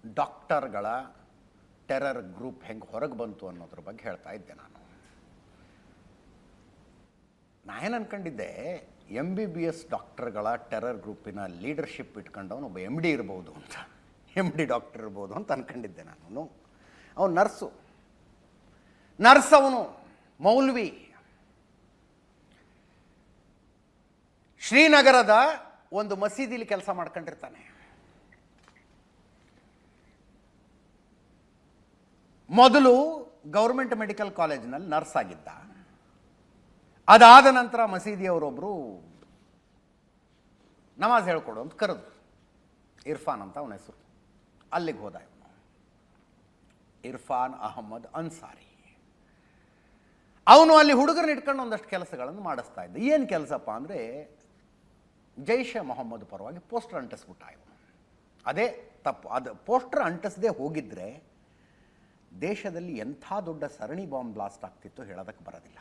ಡಾಕ್ಟರ್ಗಳ terror group ಹೆಂಗೆ ಹೊರಗೆ ಬಂತು ಅನ್ನೋದ್ರ ಬಗ್ಗೆ ಹೇಳ್ತಾ ಇದ್ದೆ. ನಾನೇನು ಅನ್ಕೊಂಡಿದ್ದೆ, MBBS ಡಾಕ್ಟರ್ಗಳ ಟೆರರ್ ಗ್ರೂಪಿನ ಲೀಡರ್ಶಿಪ್ ಇಟ್ಕೊಂಡವನು ಒಬ್ಬ MD ಇರ್ಬೋದು ಅಂತ, MD ಡಾಕ್ಟರ್ ಇರ್ಬೋದು ಅಂತ ಅಂದ್ಕೊಂಡಿದ್ದೆ ನಾನು. ಅವನು ನರ್ಸ್ ಅವನು ಮೌಲ್ವಿ. ಶ್ರೀನಗರದ ಒಂದು ಮಸೀದಿಲಿ ಕೆಲಸ ಮಾಡ್ಕೊಂಡಿರ್ತಾನೆ. ಮೊದಲು ಗೌರ್ಮೆಂಟ್ ಮೆಡಿಕಲ್ ಕಾಲೇಜಿನಲ್ಲಿ ನರ್ಸ್ ಆಗಿದ್ದ. ಅದಾದ ನಂತರ ಮಸೀದಿಯವರೊಬ್ಬರು ನಮಾಜ್ ಹೇಳ್ಕೊಡು ಅಂತ ಕರೆದ್ರು. ಇರ್ಫಾನ್ ಅಂತ ಅವನ ಹೆಸರು. ಅಲ್ಲಿಗೆ ಹೋದ ಇವನು, ಇರ್ಫಾನ್ ಅಹಮ್ಮದ್ ಅನ್ಸಾರಿ. ಅವನು ಅಲ್ಲಿ ಹುಡುಗರನ್ನ ಇಟ್ಕೊಂಡು ಒಂದಷ್ಟು ಕೆಲಸಗಳನ್ನು ಮಾಡಿಸ್ತಾ ಇದ್ದ. ಏನು ಕೆಲಸಪ್ಪ ಅಂದರೆ, ಜೈಷೆ ಮೊಹಮ್ಮದ್ ಪರವಾಗಿ ಪೋಸ್ಟರ್ ಅಂಟಿಸ್ಬಿಟ್ಟ ಇವನು. ಅದೇ ತಪ್ಪು. ಅದು ಪೋಸ್ಟರ್ ಅಂಟಿಸದೆ ಹೋಗಿದ್ರೆ ದೇಶದಲ್ಲಿ ಎಂಥ ದೊಡ್ಡ ಸರಣಿ ಬಾಂಬ್ ಬ್ಲಾಸ್ಟ್ ಆಗ್ತಿತ್ತು ಹೇಳೋದಕ್ಕೆ ಬರೋದಿಲ್ಲ.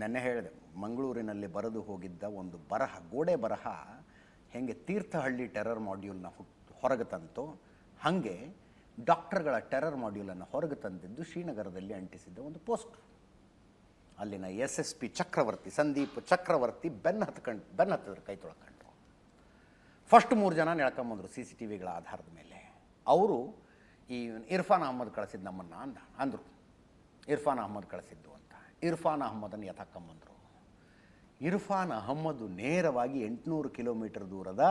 ನೆನ್ನೆ ಹೇಳಿದೆ, ಮಂಗಳೂರಿನಲ್ಲಿ ಬರೆದು ಹೋಗಿದ್ದ ಒಂದು ಬರಹ, ಗೋಡೆ ಬರಹ ಹೇಗೆ ತೀರ್ಥಹಳ್ಳಿ ಟೆರರ್ ಮಾಡ್ಯೂಲ್ನ ಹೊರಗೆ ತಂತು, ಹಾಗೆ ಡಾಕ್ಟರ್ಗಳ ಟೆರರ್ ಮಾಡ್ಯೂಲನ್ನು ಹೊರಗೆ ತಂದಿದ್ದು ಶ್ರೀನಗರದಲ್ಲಿ ಅಂಟಿಸಿದ್ದ ಒಂದು ಪೋಸ್ಟ್ರು. ಅಲ್ಲಿನ SSP ಚಕ್ರವರ್ತಿ, ಸಂದೀಪ್ ಚಕ್ರವರ್ತಿ ಬೆನ್ನು ಹತ್ತಿದ್ರು, ಕೈ ತೊಳ್ಕೊಂಡ್ರು. ಫಸ್ಟ್ 3 ಜನ ಎಳ್ಕೊಂಬಂದರು CCTVಗಳ ಆಧಾರದ ಮೇಲೆ. ಅವರು ಈ ಇರ್ಫಾನ್ ಅಹಮ್ಮದ್ ಕಳಿಸಿದ್ದು ನಮ್ಮನ್ನು ಅಂದರು. ಇರ್ಫಾನ್ ಅಹಮ್ಮದ್ ಕಳಿಸಿದ್ದು ಅಂತ. ಇರ್ಫಾನ್ ಅಹಮ್ಮದನ್ನು ಎತ್ತಾಕೊಂಬಂದರು. ಇರ್ಫಾನ್ ಅಹಮ್ಮದ್ ನೇರವಾಗಿ 800 ಕಿಲೋಮೀಟರ್ ದೂರದ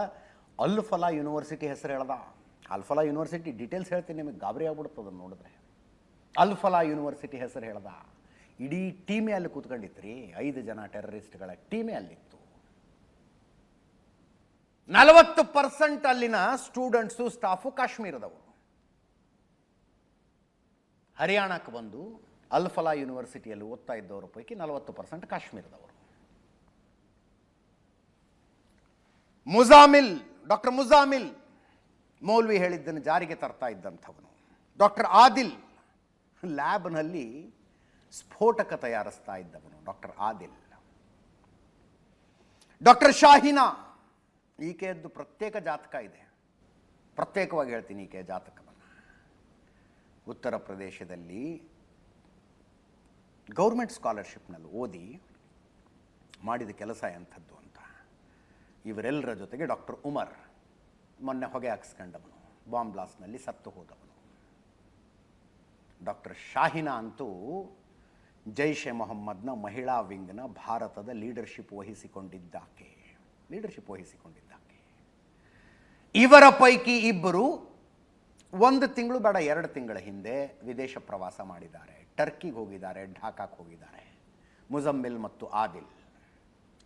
ಅಲ್-ಫಲಾ ಯೂನಿವರ್ಸಿಟಿ ಹೆಸರು ಹೇಳ್ದ. ಅಲ್-ಫಲಾ ಯೂನಿವರ್ಸಿಟಿ ಡೀಟೇಲ್ಸ್ ಹೇಳ್ತೀನಿ, ನಿಮಗೆ ಗಾಬರಿ ಆಗ್ಬಿಡ್ತದೆ ನೋಡಿದ್ರೆ. ಅಲ್-ಫಲಾ ಯೂನಿವರ್ಸಿಟಿ ಹೆಸರು ಹೇಳ್ದ. ಇಡೀ ಟೀಮೇ ಅಲ್ಲಿ ಕೂತ್ಕೊಂಡಿತ್ತು ರೀ. 5 ಜನ ಟೆರರಿಸ್ಟ್ಗಳ ಟೀಮೇ ಅಲ್ಲಿತ್ತು. 40% ಅಲ್ಲಿನ ಸ್ಟೂಡೆಂಟ್ಸು ಸ್ಟಾಫು ಕಾಶ್ಮೀರದವರು. ಹರಿಯಾಣಕ್ಕೆ ಬಂದು ಅಲ್-ಫಲಾ ಯೂನಿವರ್ಸಿಟಿಯಲ್ಲಿ ಓದ್ತಾ ಇದ್ದವರ ಪೈಕಿ 40% ಕಾಶ್ಮೀರದವರು. ಡಾಕ್ಟರ್ ಮುಜಾಮಿಲ್ ಮೌಲ್ವಿ ಹೇಳಿದ್ದನ್ನು ಜಾರಿಗೆ ತರ್ತಾ ಇದ್ದಂಥವನು. ಡಾಕ್ಟರ್ ಆದಿಲ್ ಲ್ಯಾಬ್ನಲ್ಲಿ ಸ್ಫೋಟಕ ತಯಾರಿಸ್ತಾ ಇದ್ದವನು ಡಾಕ್ಟರ್ ಆದಿಲ್. ಡಾಕ್ಟರ್ ಶಾಹಿನಾ, ಈಕೆಯದ್ದು ಪ್ರತ್ಯೇಕ ಜಾತಕ ಇದೆ, ಪ್ರತ್ಯೇಕವಾಗಿ ಹೇಳ್ತೀನಿ ಈಕೆಯ ಜಾತಕವನ್ನು. ಉತ್ತರ ಪ್ರದೇಶದಲ್ಲಿ ಗೌರ್ಮೆಂಟ್ ಸ್ಕಾಲರ್ಶಿಪ್ನಲ್ಲಿ ಓದಿ ಮಾಡಿದ ಕೆಲಸ ಎಂಥದ್ದು ಅಂತ. ಇವರೆಲ್ಲರ ಜೊತೆಗೆ ಡಾಕ್ಟರ್ ಉಮರ್, ಮೊನ್ನೆ ಹೊಗೆ ಹಾಕ್ಸ್ಕೊಂಡವನು, ಬಾಂಬ್ ಬ್ಲಾಸ್ಟ್ನಲ್ಲಿ ಸತ್ತು ಹೋದವನು. ಡಾಕ್ಟರ್ ಶಾಹಿನಾ ಅಂತೂ ಜೈಷೆ ಮೊಹಮ್ಮದ್ನ ಮಹಿಳಾ ವಿಂಗ್ನ ಭಾರತದ ಲೀಡರ್ಶಿಪ್ ವಹಿಸಿಕೊಂಡಿದ್ದಾಕೆ. ಇವರ ಪೈಕಿ ಇಬ್ಬರು 1 ತಿಂಗಳು ಬೇಡ 2 ತಿಂಗಳ ಹಿಂದೆ ವಿದೇಶ ಪ್ರವಾಸ ಮಾಡಿದ್ದಾರೆ. ಟರ್ಕಿಗೆ ಹೋಗಿದ್ದಾರೆ, ಢಾಕಾಕ್ಕೆ ಹೋಗಿದ್ದಾರೆ. ಮುಜಮ್ಮಿಲ್ ಮತ್ತು ಆದಿಲ್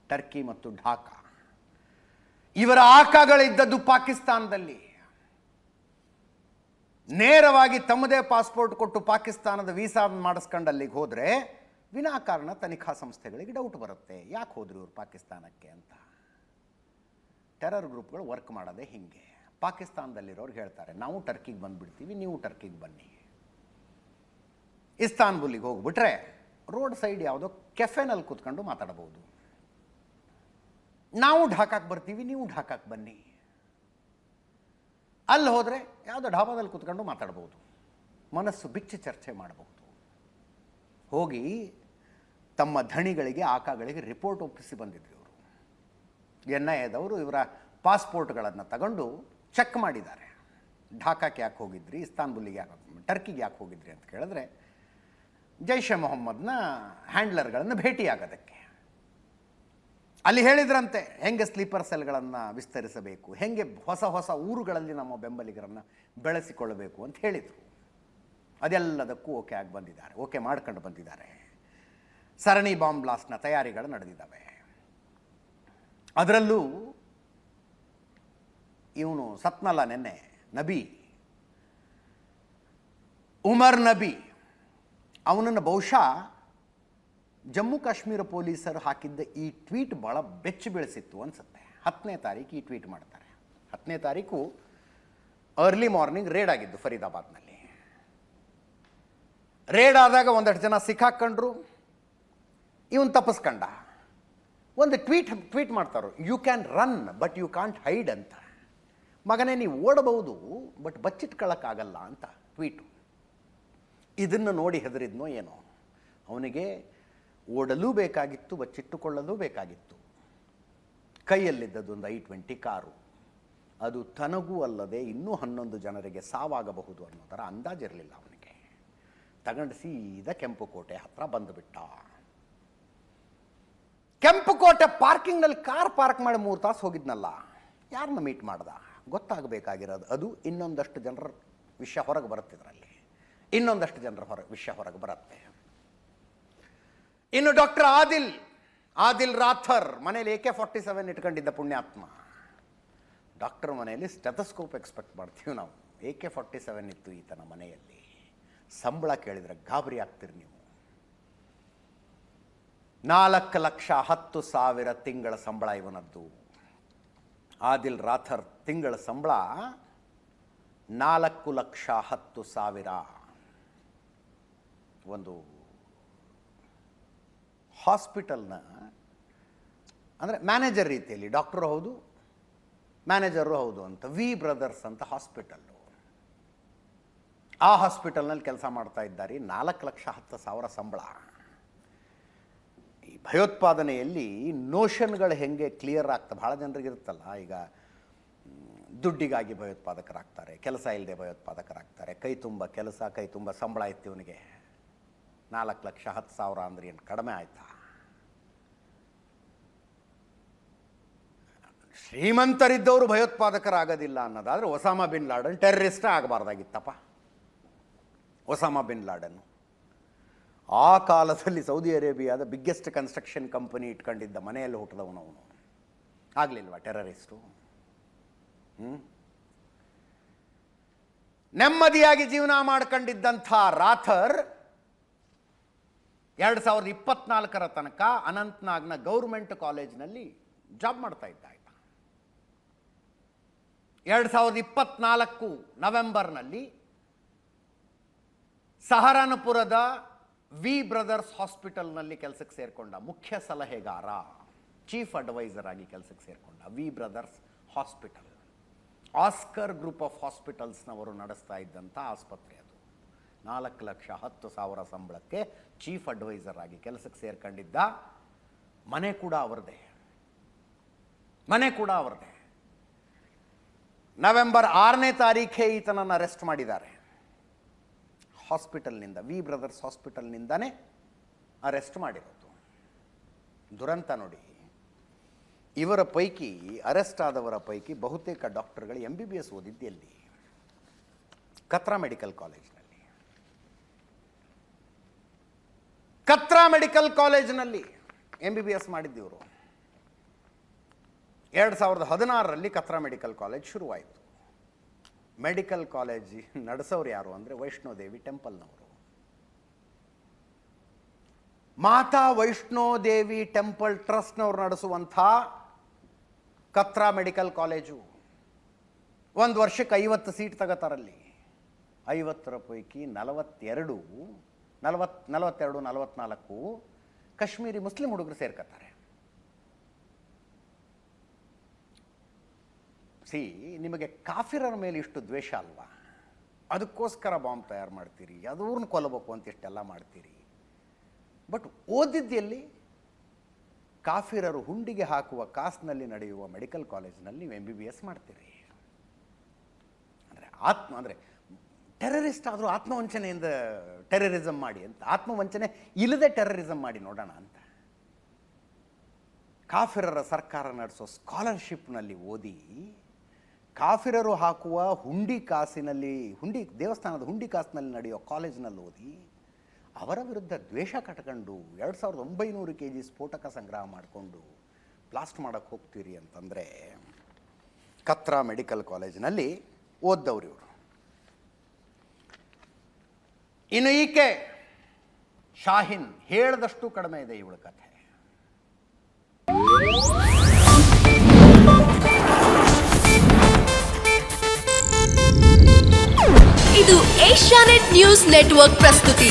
ಟರ್ಕಿ ಮತ್ತು ಢಾಕಾ. ಇವರ ಆಕಾಗಳಿದ್ದದ್ದು ಪಾಕಿಸ್ತಾನದಲ್ಲಿ. ನೇರವಾಗಿ ತಮ್ಮದೇ ಪಾಸ್ಪೋರ್ಟ್ ಕೊಟ್ಟು ಪಾಕಿಸ್ತಾನದ ವೀಸಾ ಮಾಡಿಸ್ಕೊಂಡು ಅಲ್ಲಿಗೆ ಹೋದರೆ ವಿನಾಕಾರಣ ತನಿಖಾ ಸಂಸ್ಥೆಗಳಿಗೆ ಡೌಟ್ ಬರುತ್ತೆ, ಯಾಕೆ ಹೋದ್ರು ಇವರು ಪಾಕಿಸ್ತಾನಕ್ಕೆ ಅಂತ. ಟೆರರ್ ಗ್ರೂಪ್ಗಳು ವರ್ಕ್ ಮಾಡೋದೇ ಹಿಂಗೆ. ಪಾಕಿಸ್ತಾನದಲ್ಲಿರೋರು ಹೇಳ್ತಾರೆ, ನಾವು ಟರ್ಕಿಗೆ ಬಂದುಬಿಡ್ತೀವಿ, ನೀವು ಟರ್ಕಿಗೆ ಬನ್ನಿ. ಇಸ್ತಾನ್ಬುಲ್ಲಿಗೆ ಹೋಗ್ಬಿಟ್ರೆ ರೋಡ್ ಸೈಡ್ ಯಾವುದೋ ಕೆಫೆನಲ್ಲಿ ಕೂತ್ಕೊಂಡು ಮಾತಾಡಬಹುದು. ನಾವು ಢಾಕಾಕ್ಕೆ ಬರ್ತೀವಿ, ನೀವು ಢಾಕಾಕ್ಕೆ ಬನ್ನಿ. ಅಲ್ಲಿ ಹೋದರೆ ಯಾವುದೋ ಢಾಬಾದಲ್ಲಿ ಕೂತ್ಕೊಂಡು ಮಾತಾಡ್ಬೋದು, ಮನಸ್ಸು ಬಿಚ್ಚಿ ಚರ್ಚೆ ಮಾಡಬಹುದು. ಹೋಗಿ ತಮ್ಮ ಧಣಿಗಳಿಗೆ, ಆಕಾಗಳಿಗೆ ರಿಪೋರ್ಟ್ ಒಪ್ಪಿಸಿ ಬಂದಿದ್ರು ಇವರು. NIAದವರು ಇವರ ಪಾಸ್ಪೋರ್ಟ್ಗಳನ್ನು ತಗೊಂಡು ಚೆಕ್ ಮಾಡಿದ್ದಾರೆ. ಢಾಕಾಕ್ಕೆ ಯಾಕೆ ಹೋಗಿದ್ರಿ, ಇಸ್ತಾನ್ಬುಲ್ಲಿಗೆ ಯಾಕೆ, ಟರ್ಕಿಗೆ ಯಾಕೆ ಹೋಗಿದ್ರಿ ಅಂತ ಕೇಳಿದ್ರೆ ಜೈಷೆ ಮೊಹಮ್ಮದ್ನ ಹ್ಯಾಂಡ್ಲರ್ಗಳನ್ನು ಭೇಟಿಯಾಗೋದಕ್ಕೆ. ಅಲ್ಲಿ ಹೇಳಿದ್ರಂತೆ ಹೆಂಗೆ ಸ್ಲೀಪರ್ ಸೆಲ್ಗಳನ್ನು ವಿಸ್ತರಿಸಬೇಕು, ಹೆಂಗೆ ಹೊಸ ಹೊಸ ಊರುಗಳಲ್ಲಿ ನಮ್ಮ ಬೆಂಬಲಿಗರನ್ನು ಬೆಳೆಸಿಕೊಳ್ಳಬೇಕು ಅಂತ ಹೇಳಿದರು. ಅದೆಲ್ಲದಕ್ಕೂ ಓಕೆ ಮಾಡ್ಕೊಂಡು ಬಂದಿದ್ದಾರೆ. ಸರಣಿ ಬಾಂಬ್ ಬ್ಲಾಸ್ಟ್ನ ತಯಾರಿಗಳು ನಡೆದಿದ್ದಾವೆ. ಅದರಲ್ಲೂ ಇವನು ಸತ್ನಲ್ಲ ನೆನ್ನೆ, ನಬಿ ಉಮರ್ ನಬಿ, ಅವನನ್ನು ಬಹುಶಃ ಜಮ್ಮು ಕಾಶ್ಮೀರ ಪೊಲೀಸರು ಹಾಕಿದ್ದ ಈ ಟ್ವೀಟ್ ಭಾಳ ಬೆಚ್ಚಿ ಬೀಳಿಸಿತ್ತು ಅನಿಸುತ್ತೆ. 10ನೇ ತಾರೀಕು ಈ ಟ್ವೀಟ್ ಮಾಡ್ತಾರೆ. 10ನೇ ತಾರೀಕು ಅರ್ಲಿ ಮಾರ್ನಿಂಗ್ ರೇಡ್ ಆಗಿದ್ದು ಫರೀದಾಬಾದ್ನಲ್ಲಿ. ರೇಡ್ ಆದಾಗ ಒಂದಷ್ಟು ಜನ ಸಿಕ್ಕಾಕೊಂಡ್ರು, ಇವನು ತಪ್ಪಿಸ್ಕೊಂಡ. ಒಂದು ಟ್ವೀಟ್ ಮಾಡ್ತಾರೋ, you can run but you can't hide ಅಂತ. ಮಗನೇ ನೀವು ಓಡಬಹುದು ಬಟ್ ಬಚ್ಚಿಟ್ಕೊಳ್ಳೋಕ್ಕಾಗಲ್ಲ ಅಂತ ಟ್ವೀಟು. ಇದನ್ನು ನೋಡಿ ಹೆದರಿದ್ನೋ ಏನೋ, ಅವನಿಗೆ ಓಡಲೂ ಬೇಕಾಗಿತ್ತು, ಬಚ್ಚಿಟ್ಟುಕೊಳ್ಳಲೂ ಬೇಕಾಗಿತ್ತು. ಕೈಯಲ್ಲಿದ್ದದೊಂದು I-20 ಕಾರು, ಅದು ತನಗೂ ಅಲ್ಲದೆ ಇನ್ನೂ 11 ಜನರಿಗೆ ಸಾವಾಗಬಹುದು ಅನ್ನೋದರ ಅಂದಾಜಿರಲಿಲ್ಲ ಅವನಿಗೆ. ತಗೊಂಡು ಸೀದಾ ಕೆಂಪುಕೋಟೆ ಹತ್ರ ಬಂದುಬಿಟ್ಟ. ಕೆಂಪುಕೋಟೆ ಪಾರ್ಕಿಂಗ್ನಲ್ಲಿ ಕಾರ್ ಪಾರ್ಕ್ ಮಾಡಿ 3 ತಾಸು ಹೋಗಿದ್ನಲ್ಲ, ಯಾರನ್ನ ಮೀಟ್ ಮಾಡ್ದ? ಗೊತ್ತಾಗಬೇಕಾಗಿರೋದು ಅದು. ಇನ್ನೊಂದಷ್ಟು ಜನರ ವಿಷಯ ಹೊರಗೆ ಬರುತ್ತಿದ್ರಲ್ಲಿ, ಇನ್ನೊಂದಷ್ಟು ಜನರ ವಿಷಯ ಹೊರಗೆ ಬರುತ್ತೆ. ಇನ್ನು ಡಾಕ್ಟರ್ ಆದಿಲ್ ರಾಥರ್ ಮನೇಲಿ AK-47 ಇಟ್ಕೊಂಡಿದ್ದ ಪುಣ್ಯಾತ್ಮ. ಡಾಕ್ಟರ್ ಮನೆಯಲ್ಲಿ ಸ್ಟೆಥೋಸ್ಕೋಪ್ ಎಕ್ಸ್ಪೆಕ್ಟ್ ಮಾಡ್ತೀವಿ ನಾವು. AK-47 ಇತ್ತು ಈತನ ಮನೆಯಲ್ಲಿ. ಸಂಬಳ ಕೇಳಿದರೆ ಗಾಬರಿ ಆಗ್ತೀರಿ ನೀವು. 4,10,000 ತಿಂಗಳ ಸಂಬಳ ಇವನದ್ದು. ಆದಿಲ್ ರಾಥರ್ ತಿಂಗಳ ಸಂಬಳ 4,10,000. ಒಂದು ಹಾಸ್ಪಿಟಲ್ನ ಅಂದರೆ ಮ್ಯಾನೇಜರ್ ರೀತಿಯಲ್ಲಿ, ಡಾಕ್ಟರು ಹೌದು ಮ್ಯಾನೇಜರು ಹೌದು ಅಂತ ವಿ ಬ್ರದರ್ಸ್ ಅಂತ ಹಾಸ್ಪಿಟಲ್ಲು. ಆ ಹಾಸ್ಪಿಟಲ್ನಲ್ಲಿ ಕೆಲಸ ಮಾಡ್ತಾ ಇದ್ದಾರೆ. 4,10,000 ಸಂಬಳ. ಈ ಭಯೋತ್ಪಾದನೆಯಲ್ಲಿ ನೋಷನ್ಗಳು ಹೆಂಗೆ ಕ್ಲಿಯರ್ ಆಗ್ತವೆ, ಭಾಳ ಜನರಿಗೆ ಇರುತ್ತಲ್ಲ. ಈಗ ದುಡ್ಡಿಗಾಗಿ ಭಯೋತ್ಪಾದಕರಾಗ್ತಾರೆ, ಕೆಲಸ ಇಲ್ಲದೆ ಭಯೋತ್ಪಾದಕರಾಗ್ತಾರೆ. ಕೈ ತುಂಬ ಕೆಲಸ, ಕೈ ತುಂಬ ಸಂಬಳ ಇತ್ತು ಇವನಿಗೆ. 4,10,000 ಅಂದ್ರೆ ಏನು ಕಡಿಮೆ ಆಯ್ತಾ? ಶ್ರೀಮಂತರಿದ್ದವರು ಭಯೋತ್ಪಾದಕರಾಗೋದಿಲ್ಲ ಅನ್ನೋದಾದರೆ ಒಸಾಮಾ ಬಿನ್ ಲಾಡನ್ ಟೆರರಿಸ್ಟೇ ಆಗಬಾರ್ದಾಗಿತ್ತಪ್ಪ. ಒಸಾಮಾ ಬಿನ್ ಲಾಡನ್ನು ಆ ಕಾಲದಲ್ಲಿ ಸೌದಿ ಅರೇಬಿಯಾದ ಬಿಗ್ಗೆಸ್ಟ್ ಕನ್ಸ್ಟ್ರಕ್ಷನ್ ಕಂಪನಿ ಇಟ್ಕೊಂಡಿದ್ದ ಮನೆಯಲ್ಲಿ ಹುಟ್ಟಿದವನು ಅವನು. ಆಗಲಿಲ್ವಾ ಟೆರರಿಸ್ಟು? ನೆಮ್ಮದಿಯಾಗಿ ಜೀವನ ಮಾಡ್ಕೊಂಡಿದ್ದಂಥ ರಾಥರ್ 2024 ತನಕ ಅನಂತ್ನಾಗ್ನ ಗೌರ್ಮೆಂಟ್ ಕಾಲೇಜ್ನಲ್ಲಿ ಜಾಬ್ ಮಾಡ್ತಾ ಇದ್ದ. 2024 ನವೆಂಬರ್ನಲ್ಲಿ ಸಹರಾನ್ಪುರದ ವಿ ಬ್ರದರ್ಸ್ ಹಾಸ್ಪಿಟಲ್ನಲ್ಲಿ ಕೆಲಸಕ್ಕೆ ಸೇರಿಕೊಂಡ. ಮುಖ್ಯ ಸಲಹೆಗಾರ, ಚೀಫ್ ಅಡ್ವೈಸರ್ ಆಗಿ ಕೆಲಸಕ್ಕೆ ಸೇರಿಕೊಂಡ. V brothers hospital Oscar group of ಹಾಸ್ಪಿಟಲ್ಸ್ನವರು ನಡೆಸ್ತಾ ಇದ್ದಂಥ ಆಸ್ಪತ್ರೆ ಅದು. 4,10,000 ಸಂಬಳಕ್ಕೆ ಚೀಫ್ ಅಡ್ವೈಸರ್ ಆಗಿ ಕೆಲಸಕ್ಕೆ ಸೇರ್ಕೊಂಡಿದ್ದ. ಮನೆ ಕೂಡ ಅವರದೇ. ನವೆಂಬರ್ 6ನೇ ತಾರೀಖೇ ಈತನನ್ನು ಅರೆಸ್ಟ್ ಮಾಡಿದ್ದಾರೆ. ಹಾಸ್ಪಿಟಲ್ನಿಂದ, ವಿ ಬ್ರದರ್ಸ್ ಹಾಸ್ಪಿಟಲ್ನಿಂದನೇ ಅರೆಸ್ಟ್ ಮಾಡಿರೋದು. ದುರಂತ ನೋಡಿ. ಇವರ ಪೈಕಿ, ಅರೆಸ್ಟ್ ಆದವರ ಪೈಕಿ ಬಹುತೇಕ ಡಾಕ್ಟರ್ಗಳು MBBS ಓದಿದ್ದು ಎಲ್ಲಿ? ಕತ್ರಾ ಮೆಡಿಕಲ್ ಕಾಲೇಜಿನಲ್ಲಿ MBBS ಮಾಡಿದ್ದಿವರು. 2016ರಲ್ಲಿ ಕತ್ರಾ ಮೆಡಿಕಲ್ ಕಾಲೇಜ್ ಶುರುವಾಯಿತು. ಮೆಡಿಕಲ್ ಕಾಲೇಜ್ ನಡೆಸೋರು ಯಾರು ಅಂದರೆ ವೈಷ್ಣೋದೇವಿ ಟೆಂಪಲ್ನವರು. ಮಾತಾ ವೈಷ್ಣೋದೇವಿ ಟೆಂಪಲ್ ಟ್ರಸ್ಟ್ನವರು ನಡೆಸುವಂಥ ಕತ್ರಾ ಮೆಡಿಕಲ್ ಕಾಲೇಜು ಒಂದು ವರ್ಷಕ್ಕೆ 50 ಸೀಟ್ ತಗೋತಾರಲ್ಲಿ. 50ರ ಪೈಕಿ 44 ಕಾಶ್ಮೀರಿ ಮುಸ್ಲಿಂ ಹುಡುಗರು ಸೇರ್ಕೊತಾರೆ. ನಿಮಗೆ ಕಾಫಿರರ ಮೇಲೆ ಇಷ್ಟು ದ್ವೇಷ ಅಲ್ವಾ? ಅದಕ್ಕೋಸ್ಕರ ಬಾಂಬ್ ತಯಾರು ಮಾಡ್ತೀರಿ, ಅದೂರ್ನ ಕೊಲ್ಲಬೇಕು ಅಂತ ಇಷ್ಟೆಲ್ಲ ಮಾಡ್ತೀರಿ. ಬಟ್ ಓದಿದ್ದಲ್ಲಿ ಕಾಫಿರರು ಹುಂಡಿಗೆ ಹಾಕುವ ಕಾಸ್ನಲ್ಲಿ ನಡೆಯುವ ಮೆಡಿಕಲ್ ಕಾಲೇಜ್ನಲ್ಲಿ ನೀವು MBBS ಮಾಡ್ತೀರಿ. ಅಂದರೆ ಟೆರರಿಸ್ಟ್ ಆದರೂ ಆತ್ಮವಂಚನೆಯಿಂದ ಟೆರರಿಸಮ್ ಮಾಡಿ ಅಂತ, ಆತ್ಮವಂಚನೆ ಇಲ್ಲದೆ ಟೆರರಿಸಮ್ ಮಾಡಿ ನೋಡೋಣ ಅಂತ. ಕಾಫಿರರ ಸರ್ಕಾರ ನಡೆಸೋ ಸ್ಕಾಲರ್ಶಿಪ್ನಲ್ಲಿ ಓದಿ, ಕಾಫಿರರು ಹಾಕುವ ದೇವಸ್ಥಾನದ ಹುಂಡಿ ಕಾಸಿನಲ್ಲಿ ನಡೆಯೋ ಕಾಲೇಜ್ನಲ್ಲಿ ಓದಿ, ಅವರ ವಿರುದ್ಧ ದ್ವೇಷ ಕಟ್ಕೊಂಡು 2900 kg ಸ್ಫೋಟಕ ಸಂಗ್ರಹ ಮಾಡಿಕೊಂಡು ಬ್ಲಾಸ್ಟ್ ಮಾಡೋಕ್ಕೆ ಹೋಗ್ತೀರಿ ಅಂತಂದರೆ, ಕತ್ರಾ ಮೆಡಿಕಲ್ ಕಾಲೇಜಿನಲ್ಲಿ ಓದ್ದವ್ರು ಇವರು. ಇನ್ನು ಈಕೆ ಶಾಹಿನ್ ಹೇಳಿದಷ್ಟು ಕಡಿಮೆ ಇದೆ ಇವಳ ಕಥೆ. ಇದು ಏಷ್ಯಾನೆಟ್ ನ್ಯೂಸ್ ನೆಟ್ವರ್ಕ್ ಪ್ರಸ್ತುತಿ.